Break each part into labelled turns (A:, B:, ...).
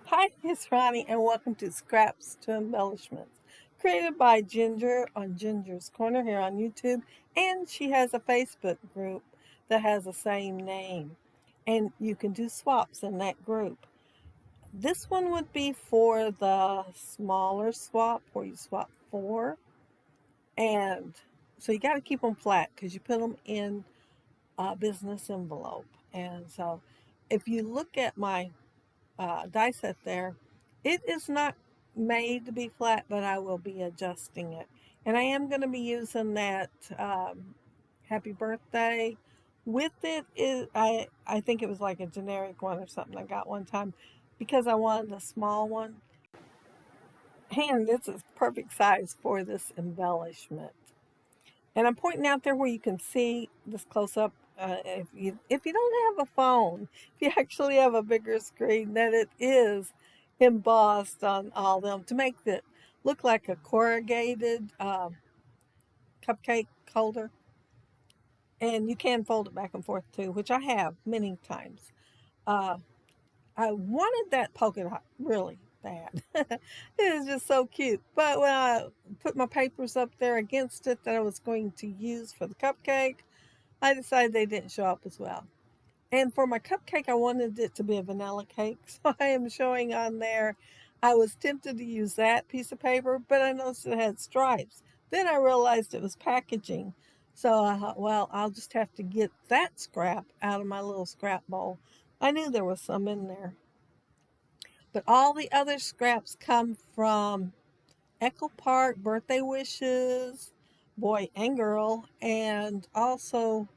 A: Hi, it's Ronnie, and welcome to Scraps to Embellishments, created by Ginger on Ginger's Corner here on YouTube, and she has a Facebook group that has the same name, and you can do swaps in that group. This one would be for the smaller swap where you swap four, and so you got to keep them flat because you put them in a business envelope. And so if you look at my die set there, it is not made to be flat, but I will be adjusting it. And I am going to be using that happy birthday with it. I think it was like a generic one or something I got one time because I wanted a small one. And this is perfect size for this embellishment. And I'm pointing out there where you can see this close up. If you don't have a phone, if you actually have a bigger screen, that it is embossed on all of them to make it look like a corrugated cupcake holder. And you can fold it back and forth too, which I have many times. Uh, I wanted that polka dot really bad. It is just so cute. But when I put my papers up there against it that I was going to use for the cupcake, I decided they didn't show up as well. And for my cupcake, I wanted it to be a vanilla cake. So I am showing on there. I was tempted to use that piece of paper, but I noticed it had stripes. Then I realized it was packaging. So I thought, well, I'll just have to get that scrap out of my little scrap bowl. I knew there was some in there. But all the other scraps come from Echo Park, birthday wishes, boy and girl, and also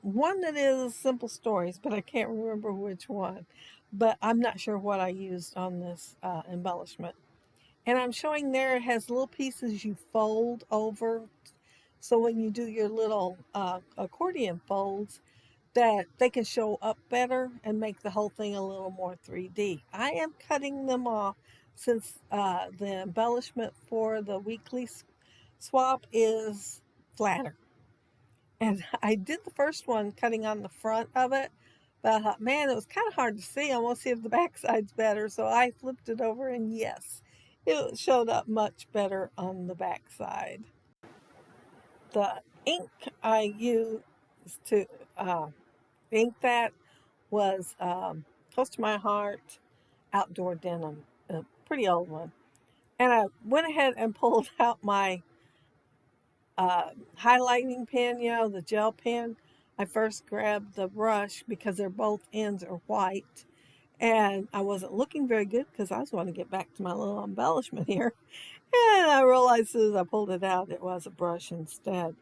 A: one that is simple stories, but I can't remember which one. But I'm not sure what I used on this embellishment. And I'm showing there it has little pieces you fold over. So when you do your little accordion folds, that they can show up better and make the whole thing a little more 3D. I am cutting them off since the embellishment for the weekly swap is flatter. And I did the first one cutting on the front of it, but I thought, man, it was kind of hard to see. I want to see if the back side's better. So I flipped it over, and yes, it showed up much better on the back side. The ink I used to ink that was close to my heart, outdoor denim, a pretty old one. And I went ahead and pulled out my highlighting pen, the gel pen. I first grabbed the brush because they're both ends are white. And I wasn't looking very good because I was wanting to get back to my little embellishment here. And I realized as I pulled it out, it was a brush instead.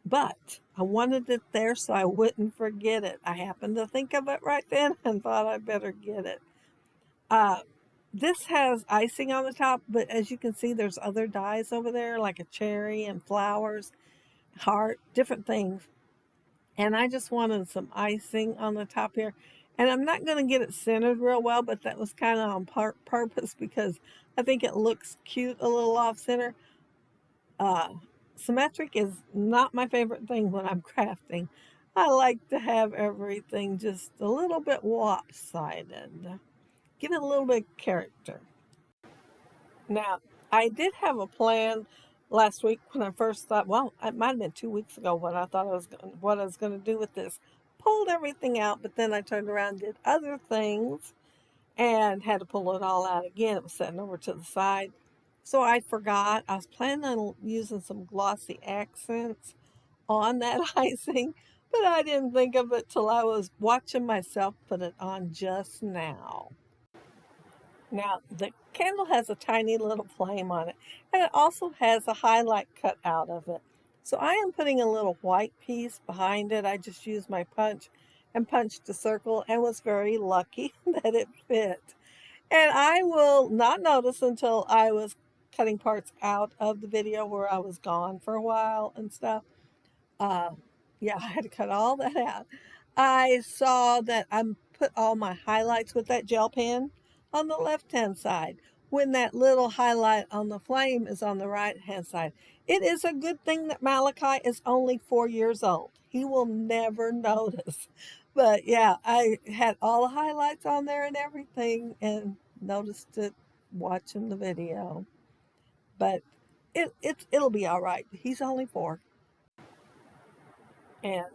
A: But I wanted it there so I wouldn't forget it. I happened to think of it right then and thought I'd better get it. Uh, this has icing on the top, but as you can see, there's other dyes over there, like a cherry and flowers, heart, different things. And I just wanted some icing on the top here. And I'm not going to get it centered real well, but that was kind of on purpose because I think it looks cute a little off center. Uh, Symmetric is not my favorite thing when I'm crafting. I like to have everything just a little bit lopsided. Give it a little bit of character. Now, I did have a plan last week when I first thought, well, it might have been 2 weeks ago when I thought what I was going to do with this. Pulled everything out, but then I turned around and did other things and had to pull it all out again. It was sitting over to the side. So I forgot. I was planning on using some glossy accents on that icing, but I didn't think of it till I was watching myself put it on just now. Now, the candle has a tiny little flame on it, and it also has a highlight cut out of it. So I am putting a little white piece behind it. I just used my punch and punched a circle and was very lucky that it fit. And I will not notice until I was cutting parts out of the video where I was gone for a while and stuff. Uh, yeah, I had to cut all that out. I saw that I put all my highlights with that gel pen on the left-hand side when that little highlight on the flame is on the right-hand side. It is a good thing that Malachi is only 4 years old. He will never notice. But yeah, I had all the highlights on there and everything and noticed it watching the video. But it'll be all right. He's only 4. And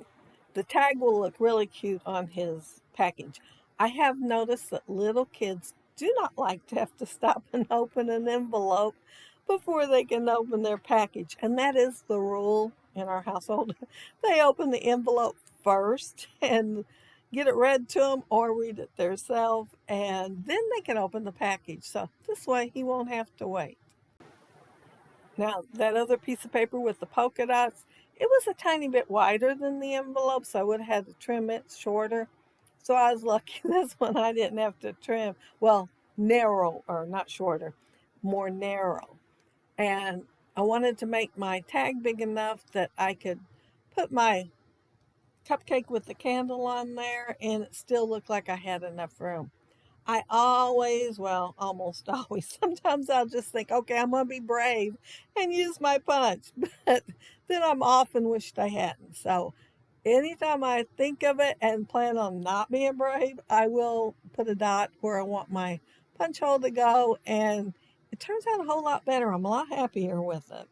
A: the tag will look really cute on his package. I have noticed that little kids do not like to have to stop and open an envelope before they can open their package. And that is the rule in our household. They open the envelope first and get it read to them or read it themselves, and then they can open the package. So this way he won't have to wait. Now, that other piece of paper with the polka dots, it was a tiny bit wider than the envelope, so I would have had to trim it shorter. So I was lucky this one I didn't have to trim. Well, narrow, or not shorter, more narrow. And I wanted to make my tag big enough that I could put my cupcake with the candle on there and it still looked like I had enough room. I always, well, almost always, sometimes I'll just think, okay, I'm going to be brave and use my punch. But then I'm often wished I hadn't. So anytime I think of it and plan on not being brave, I will put a dot where I want my punch hole to go. And it turns out a whole lot better. I'm a lot happier with it.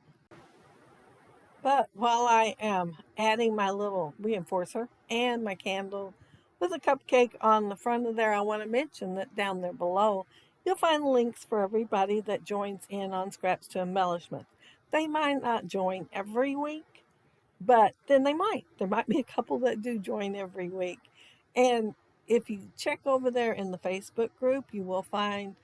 A: But while I am adding my little reinforcer and my candle with a cupcake on the front of there, I want to mention that down there below, you'll find links for everybody that joins in on Scraps to Embellishment. They might not join every week, but then they might. There might be a couple that do join every week. And if you check over there in the Facebook group, you will find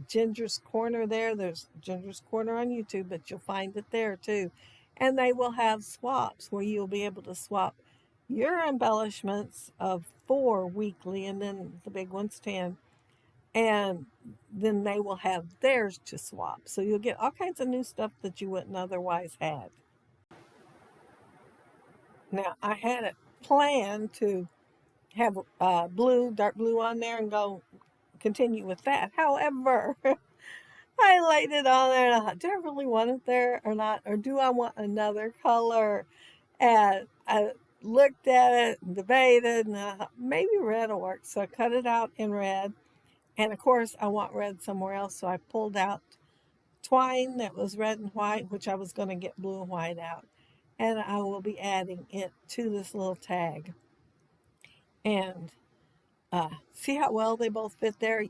A: Ginger's Corner there. There's Ginger's Corner on YouTube, but you'll find it there too. And they will have swaps where you'll be able to swap your embellishments of 4 weekly, and then the big one's 10. And then they will have theirs to swap. So you'll get all kinds of new stuff that you wouldn't otherwise have. Now, I had it planned to have blue, dark blue on there and go continue with that. However, I laid it on there and I thought, do I really want it there or not? Or do I want another color? And I looked at it and debated and I thought, maybe red will work. So I cut it out in red. And of course, I want red somewhere else. So I pulled out twine that was red and white, which I was going to get blue and white out. And I will be adding it to this little tag. And see how well they both fit there?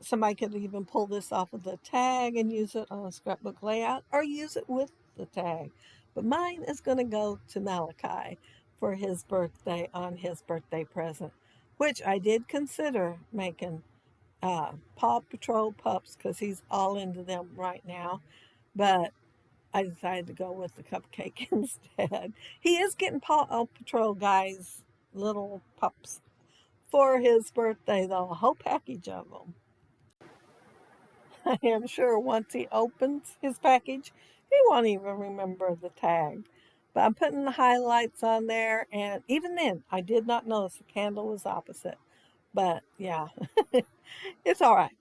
A: Somebody could even pull this off of the tag and use it on a scrapbook layout or use it with the tag. But mine is going to go to Malachi for his birthday on his birthday present, which I did consider making Paw Patrol pups because he's all into them right now. But I decided to go with the cupcake instead. He is getting Paw Patrol guys, little pups, for his birthday, though, a whole package of them. I am sure once he opens his package, he won't even remember the tag. But I'm putting the highlights on there, and even then, I did not notice the candle was opposite. But yeah, it's all right.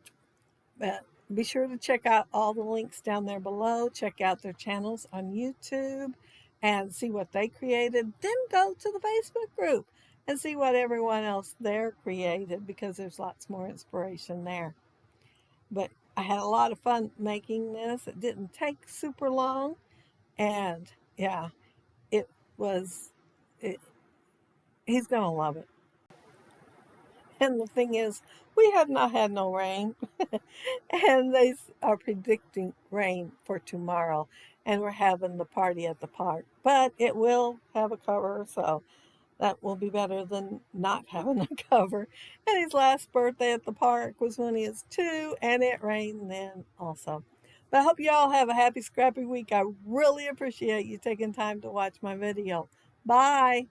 A: But be sure to check out all the links down there below. Check out their channels on YouTube and see what they created. Then go to the Facebook group and see what everyone else there created because there's lots more inspiration there. But I had a lot of fun making this. It didn't take super long. And yeah, it was, it, he's going to love it. And the thing is, we have not had no rain. And they are predicting rain for tomorrow. And we're having the party at the park. But it will have a cover, so that will be better than not having a cover. And his last birthday at the park was when he was 2, and it rained then also. But I hope you all have a happy, scrappy week. I really appreciate you taking time to watch my video. Bye.